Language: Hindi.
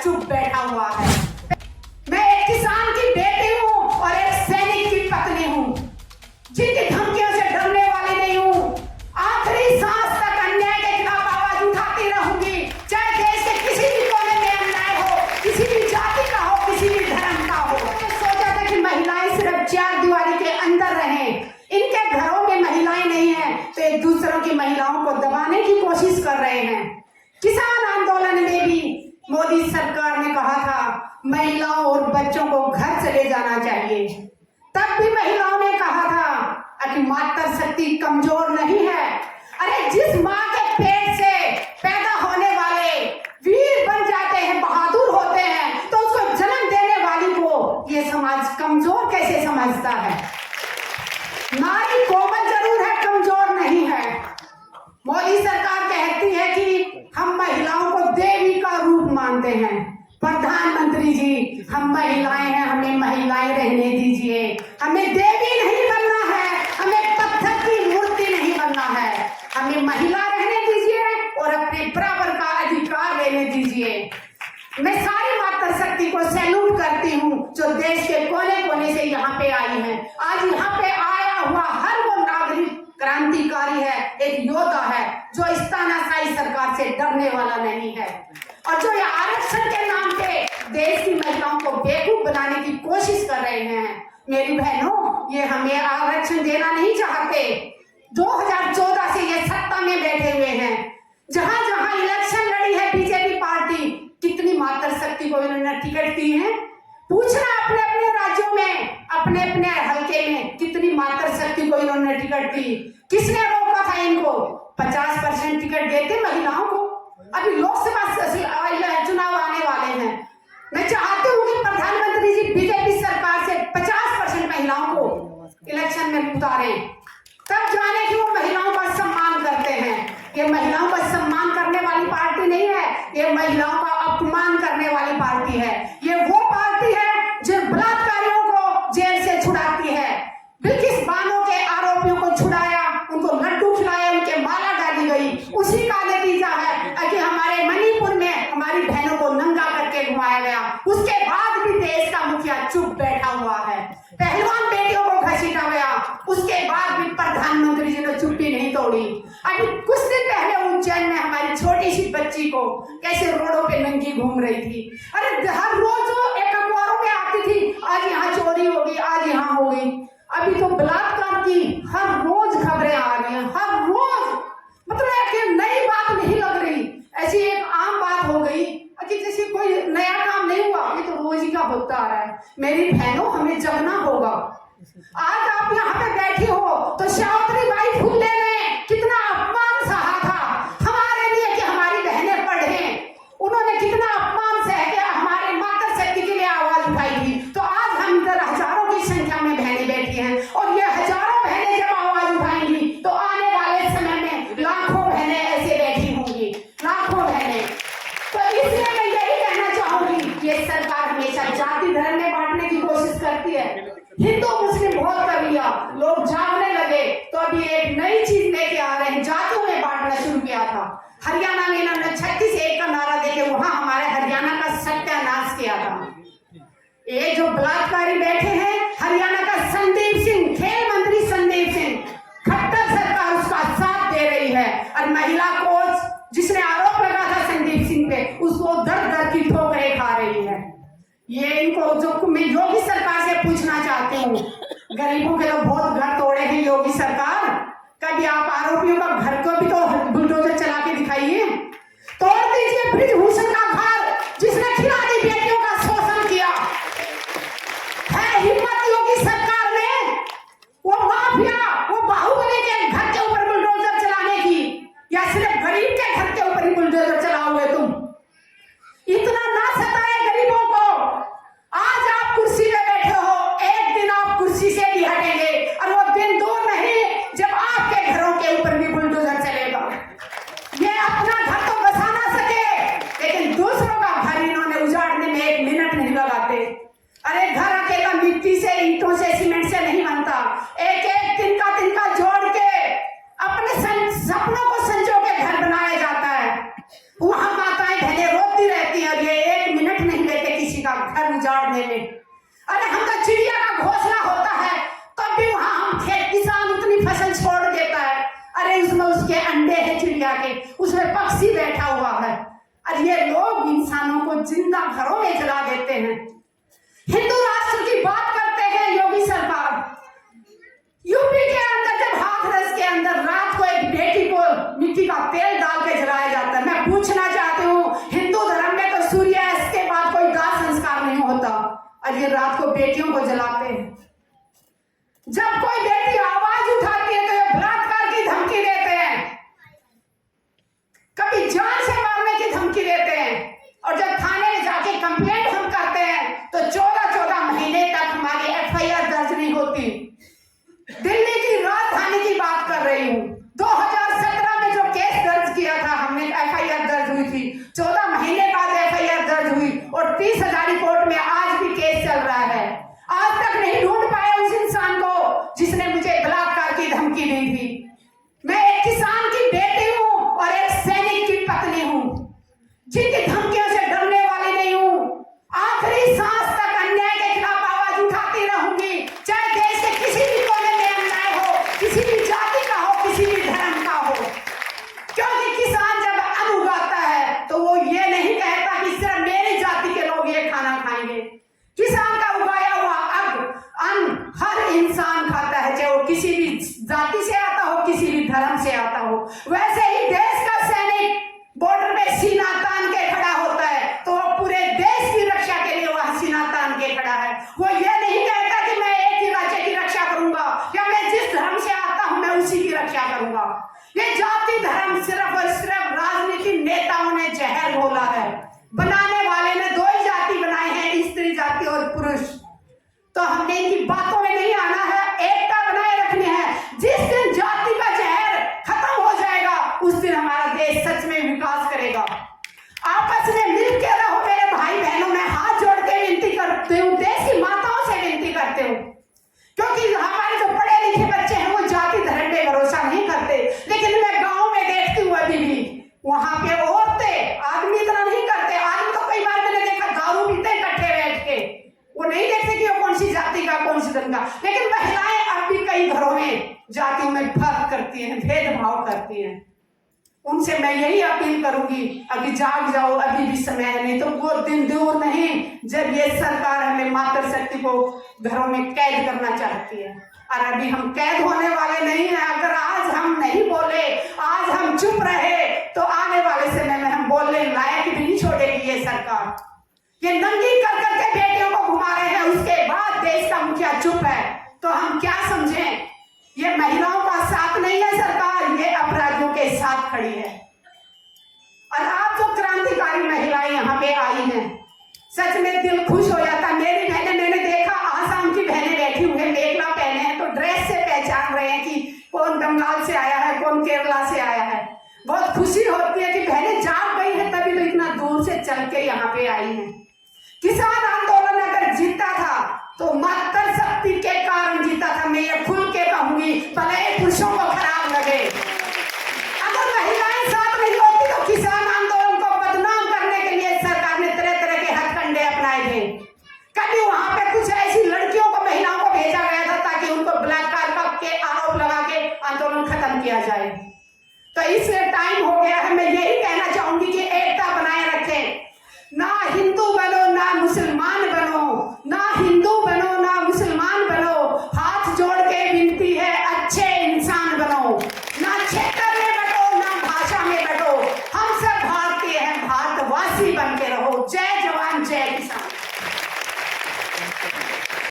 चुप बैठा हुआ है। मैं एक किसान की बेटी हूँ और एक सैनिक की पत्नी हूँ, जिनकी धमकियों से डरने वाली नहीं हूँ। आखिरी सांस तक अन्याय के खिलाफ आवाज उठाती रहूंगी, चाहे देश के किसी भी कोने में अन्याय हो, किसी भी जाति का हो, किसी भी धर्म का हो। मैंने सोचा था कि महिलाएं सिर्फ चार दीवारी के अंदर रहें, इनके घरों में महिलाएं नहीं है तो एक दूसरों की महिलाओं को दबाने की कोशिश कर रहे हैं। किसान आंदोलन में भी मोदी सरकार ने कहा था महिलाओं और बच्चों को घर चले जाना चाहिए, तब भी महिलाओं ने कहा था कि मातृ शक्ति कमजोर नहीं है। अरे जिस माँ के पेट से पैदा होने वाले वीर बन जाते हैं, बहादुर होते हैं, तो उसको जन्म देने वाली को ये समाज कमजोर कैसे समझता है? नारी कोमल जरूर है, कमजोर नहीं है। मोदी सरकार कहती है कि हम महिलाओं को देवी का रूप मानते हैं। प्रधानमंत्री जी, हम महिलाएं हैं, हमें महिलाएं रहने दीजिए। हमें देवी नहीं बनना है, हमें पत्थर की मूर्ति नहीं बनना है। हमें महिला रहने दीजिए और अपने बराबर का अधिकार लेने दीजिए। मैं सारी मातृ शक्ति को सैल्यूट करती हूँ जो देश के कोने कोने से यहाँ पे आई है। आज यहाँ पे आया हुआ हर वो नागरिक क्रांतिकारी है, एक योद्धा है जो इस तानाशाही सरकार से डरने वाला नहीं है, और जो ये आरक्षण के नाम पे देश की महिलाओं को बेवकूफ बनाने की कोशिश कर रहे हैं। मेरी बहनों, ये हमें आरक्षण देना नहीं चाहते। 2014 से ये सत्ता में बैठे हुए हैं, जहां जहां इलेक्शन लड़ी है बीजेपी पार्टी, कितनी मातृ शक्ति को इन्होंने टिकट दी है? पूछना अपने अपने राज्यों में, अपने अपने हल्के में कितनी मातृ शक्ति को इन्होंने टिकट दी? किसने रोका था इनको? 50% टिकट देते महिलाओं को। अभी लोकसभा चुनाव आने वाले हैं, मैं चाहती हूँ कि प्रधानमंत्री जी बीजेपी सरकार से 50% महिलाओं को इलेक्शन में उतारें, तब जाने कि वो महिलाओं का सम्मान करते हैं। ये महिलाओं का सम्मान करने वाली पार्टी नहीं है, ये महिलाओं का अपमान करने वाली पार्टी है। ये वो पार्टी है जो बलात्कारियों को जेल से छुड़ाती है। बिल्किस बानो के आरोपियों को छुड़ाया, उनको लड्डू खिलाए, उनके माला डाली गई। उसी का नतीजा है कि हमारे मणिपुर में हमारी बहनों को नंगा करके घुमाया गया। उसके बाद भी देश का मुखिया चुप बैठा हुआ है। पहलवान बेटियों को घसीटा गया, उसके बाद भी प्रधानमंत्री जी ने चुप्पी नहीं तोड़ी। अभी कुछ दिन पहले उज्जैन में हमारी छोटी सी बच्ची को कैसे रोडों पे नंगी घूम रही थी। अरे हर रोज वो एक अखबारों में आती थी, आज यहाँ चोरी होगी, आज यहाँ हो गई। अभी तो बलात्कार की हर रोज खबरें आ रही हैं, हर रोज। मतलब एक नई बात नहीं लग रही, ऐसी एक आम बात हो गई कि जैसे कोई नया काम नहीं हुआ, ये तो रोज ही का होता आ रहा है। मेरी बहनों, हमें जगना होगा। आज आप यहाँ पे बैठी हो तो सावित्री बाई फुले ने कितना अपमान सहा था हमारे लिए कि हमारी बहनें पढ़ें। उन्होंने कितना अपमान सह के हमारे मातृ शक्ति के लिए आवाज उठाई थी। तो आज हम इधर हजारों की संख्या में बहनें बैठी हैं, और ये हजारों बहनें जब आवाज उठाएंगी तो आने वाले समय में लाखों बहनें ऐसे बैठी होंगी, लाखों बहनें। तो इसलिए मैं यही कहना चाहूंगी, ये सरकार हमेशा जाति धर्म में बांटने की कोशिश करती है। हिंदू मुस्लिम बहुत कर लिया, लोग जागने लगे तो अभी एक नई चीज लेके आ रहे हैं, जातियों में बांटना शुरू किया था। हरियाणा में इन्होंने 36-1 का नारा देके वहां हमारे हरियाणा का सत्यानाश किया था। ये जो बलात्कारी बैठे हैं, हरियाणा का संदीप सिंह, खेल मंत्री संदीप सिंह, खट्टर सरकार उसका साथ दे रही है। और महिला कोच जिसने आरोप लगा था संदीप सिंह पे, उसको दर दर की ठोकरें खा रही है। ये इनको जो मैं योगी सरकार से पूछना चाहती हूँ, गरीबों के तो बहुत घर तोड़े हैं योगी सरकार, कभी आप आरोपियों का घर को भी तो बुलडोजर चला के दिखाइए। तोड़ दीजिए ब्रिजभूषण का घर, जिसने खिलाड़ी बेटियों का शोषण किया। है हिम्मत योगी सरकार में वो माफिया, वो बाहुबली के घर के ऊपर बुलडोजर चलाने की, या सिर्फ गरीब के घर के ऊपर ही बुलडोजर चलाओगे तुम? इतना ना सताए गरीबों को। आज आप कुर्सी पे बैठे हो, एक दिन आप कुर्सी से भी हटेंगे, और वो दिन दूर नहीं जब आपके घरों के ऊपर भी बुलडोजर चलेगा। ये अपना घर तो बसा ना सके, लेकिन दूसरों का घर इन्होंने उजाड़ने में 1 मिनट नहीं लगाते। अरे घर अकेला मिट्टी से, ईंटों से, सीमेंट से नहीं बनता। एक एक तिनका जोड़ के अपने सपनों को संजो के घर बनाया जाता है। वहां माताएं बहनें रोती रहती हैं, और ये 1 मिनट घर उजाड़ने में। अरे हमका चिड़िया का घोंसला होता है तब भी वहां हम खेत किसान उतनी फसल छोड़ देता है। अरे उसमें उसके अंडे हैं चिड़िया के, उसमें पक्षी बैठा हुआ है। और ये लोग इंसानों को जिंदा घरों में जला देते हैं। हिंदू राष्ट्र की बात करते हैं योगी सरकार। यूपी के अंदर जब हाथरस के अंदर रात को एक बेटी को मिट्टी का तेल डाल के जलाया जाता है। मैं पूछना चाहती हूँ, हिंदू धर्म में तो सूर्यास्त के बाद कोई दाह संस्कार नहीं होता और ये रात को बेटियों को जलाते हैं। जब कोई बेटी आवाज उठाती है तो ये बलात्कार की धमकी देते हैं, कभी जान से मारने की धमकी देते हैं। और जब थाने में जाके कंप्लेंट हम करते हैं तो 14-14 महीने तक हमारी एफआईआर दर्ज नहीं होती। दिल्ली की राजधानी की बात कर रही हूँ, 2017 में जो केस दर्ज किया था हमने, एफआईआर दर्ज हुई थी, 14 महीने बाद एफआईआर दर्ज हुई और 30,000 कोर्ट में आज भी केस चल रहा है। आज तक नहीं ढूंढ पाए उस इंसान को जिसने मुझे बलात्कार की धमकी दी थी। मैं एक किसान की बेटी हूँ और एक सैनिक की पत्नी हूँ, जिनकी धमकियों से डरने वाली नहीं हूँ। आखिरी सांस तक अन्याय के खिलाफ आवाज उठाती रहूंगी, चाहे देश के किसी भी कोने में अन्याय हो, किसी भी जाति का हो, किसी भी धर्म का हो। क्योंकि किसान जब अन्न उगाता है तो वो ये नहीं कहता कि सिर्फ मेरी जाति के लोग ये खाना खाएंगे। किसान का उगाया हुआ अन्न हर इंसान खाता है, चाहे वो किसी भी जाति से आता हो, किसी भी धर्म से आता हो। वैसे ही देश का सैनिक बॉर्डर पे सीना तान के खड़ा होता है तो वो पूरे देश की रक्षा के लिए वह सीना तान के खड़ा है। वो ये नहीं कहता कि मैं एक ही राज्य की रक्षा करूंगा या मैं जिस धर्म से आता हूं मैं उसी की रक्षा करूंगा। ये जाति धर्म सिर्फ और सिर्फ राजनीतिक नेताओं ने जहर घोला है। बनाने वाले ने 2 ही जाति बनाए हैं, स्त्री जाति और पुरुष। तो हमने इनकी बातों में नहीं आना है, एकता बनाए रखनी है। जिस दिन जाति का जहर खत्म हो जाएगा उस दिन हमारा देश सच में विकास करेगा। आपस में मिलकर रहो मेरे भाई बहनों। मैं हाथ जोड़ के विनती करती हूँ, देश की माताओं से विनती करती हूँ, क्योंकि हमारे जो पढ़े लिखे बच्चे हैं वो जाति धर्म पे भरोसा नहीं करते। लेकिन मैं गाँव में देखती हूँ अभी भी वहां पे औरतें, आदमी इतना नहीं करते। आदमी तो कई बार मैंने देखा दारू पीते इकट्ठे बैठ के, वो नहीं देखते कि वो कौन सी जाति का कौन सी धर्म का। लेकिन महिलाएं अब भी कई घरों में जातियों में फर्क करती हैं, भेदभाव करती हैं। उनसे मैं यही अपील करूंगी, अभी जाग जाओ, अभी भी समय है, नहीं तो वो दिन दूर नहीं जब ये सरकार हमें मातृशक्ति को घरों में कैद करना चाहती है। और अभी हम कैद होने वाले नहीं हैं। अगर आज हम नहीं बोले, आज हम चुप रहे तो आने वाले समय में हम बोलने लायक भी नहीं छोड़ेगी ये सरकार। ये नंगी कर करके बेटियों को घुमा रहे हैं, उसके बाद देश का मुखिया चुप है तो हम क्या समझें? ये महिलाओं का साथ नहीं है सरकार, ये अपराधियों के साथ खड़ी है। और आप जो क्रांतिकारी महिलाएं यहाँ पे आई हैं, सच में दिल खुश हो जाता। मेरी बहनें, मैंने देखा आसाम की बहनें बैठी हुई हैं, मेखला पहने हैं तो ड्रेस से पहचान रहे हैं कि कौन बंगाल से आया है, कौन केरला से आया है। बहुत खुशी होती है कि बहनें जाग गई है, तभी तो इतना दूर से चल के यहाँ पे आई हैं। किसान आंदोलन अगर जीता था तो मातृशक्ति के कारण जीता था। मैं ये खुल के कहूंगी, भले पुरुषों को खराब लगे। अगर महिलाएं साथ नहीं होती तो किसान आंदोलन को बदनाम करने के लिए सरकार ने तरह तरह के हथकंडे अपनाए थे। कभी वहां पे कुछ ऐसी लड़कियों को, महिलाओं को भेजा गया था ताकि उनको बलात्कार के आरोप लगा के आंदोलन खत्म किया जाए। तो इस